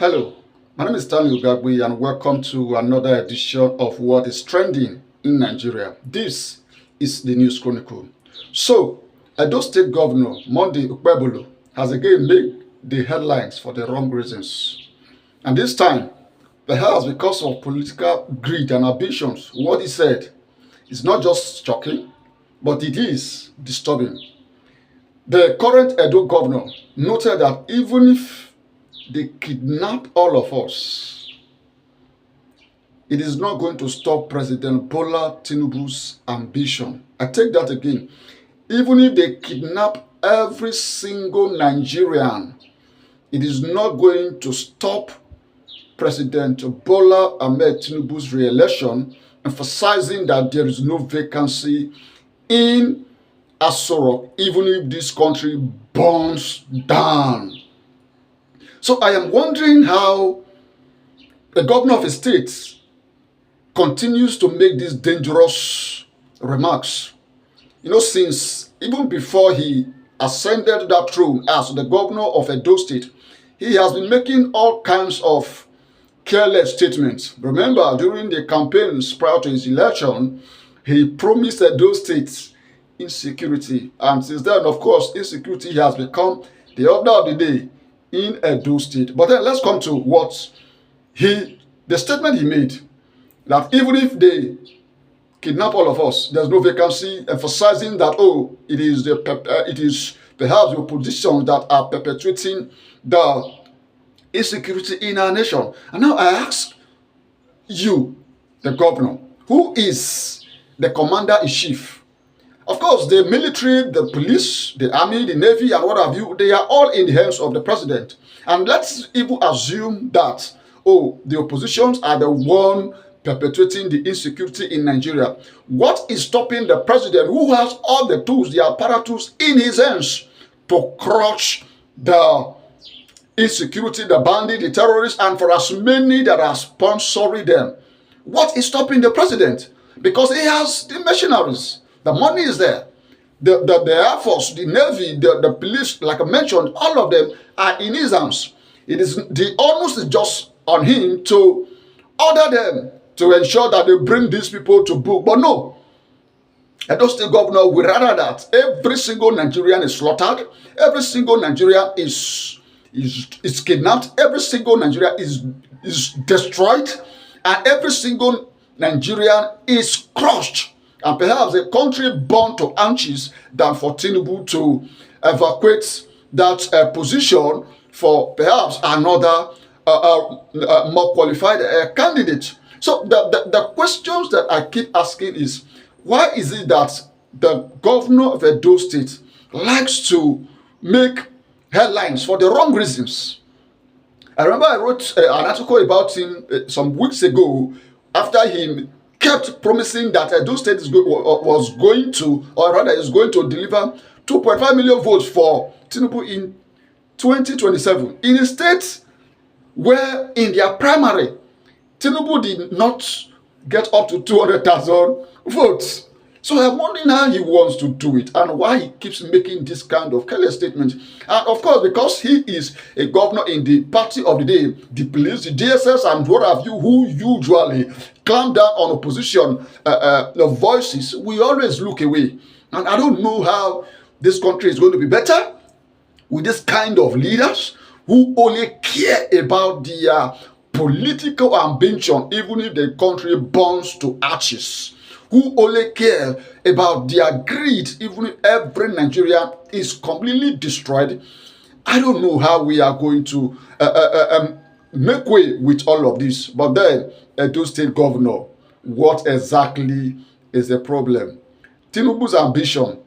Hello, my name is Stanley Ogagwe and welcome to another edition of What is Trending in Nigeria. This is the News Chronicle. So, Edo State Governor Monday Okpebholo has again made the headlines for the wrong reasons. And this time, perhaps because of political greed and ambitions, what he said is not just shocking, but it is disturbing. The current Edo governor noted that even if they kidnap all of us, it is not going to stop President Bola Tinubu's ambition. I take that again. Even if they kidnap every single Nigerian, it is not going to stop President Bola Ahmed Tinubu's re-election, emphasizing that there is no vacancy in Asorok, even if this country burns down. So I am wondering how the governor of a state continues to make these dangerous remarks. Since even before he ascended that throne as the governor of Edo State, he has been making all kinds of careless statements. Remember, during the campaigns prior to his election, he promised Edo State insecurity. And since then, of course, insecurity has become the order of the day in Edo State. But then let's come to the statement he made, that even if they kidnap all of us, there's no vacancy, emphasizing that, it is perhaps the opposition that are perpetuating the insecurity in our nation. And now I ask you, the governor, who is the commander-in-chief? Of course, the military, the police, the army, the navy, and what have you, they are all in the hands of the president. And let's even assume that, the oppositions are the one perpetuating the insecurity in Nigeria. What is stopping the president, who has all the tools, the apparatus in his hands to crush the insecurity, the bandit, the terrorists, and for as many that are sponsoring them? What is stopping the president? Because he has the mercenaries. The money is there. The Air Force, the Navy, the police, like I mentioned, all of them are in his hands. The onus is just on him to order them to ensure that they bring these people to book. But no, Edo State Governor would rather that every single Nigerian is slaughtered, every single Nigerian is kidnapped, every single Nigerian is destroyed, and every single Nigerian is crushed. And perhaps a country burned to ashes than for Tinubu to evacuate that position for perhaps another more qualified candidate. So the questions that I keep asking is, why is it that the governor of Edo State likes to make headlines for the wrong reasons? I remember I wrote an article about him some weeks ago after he kept promising that Edo State is going to deliver 2.5 million votes for Tinubu in 2027. In a state where in their primary, Tinubu did not get up to 200,000 votes. So I'm wondering how he wants to do it and why he keeps making this kind of careless statement. And of course, because he is a governor in the party of the day, the police, the DSS, and what have you, who usually clamp down on opposition voices, we always look away. And I don't know how this country is going to be better with this kind of leaders who only care about their political ambition, even if the country burns to ashes, who only care about their greed, even if every Nigerian is completely destroyed. I don't know how we are going to make way with all of this. But then, Edo State Governor, what exactly is the problem? Tinubu's ambition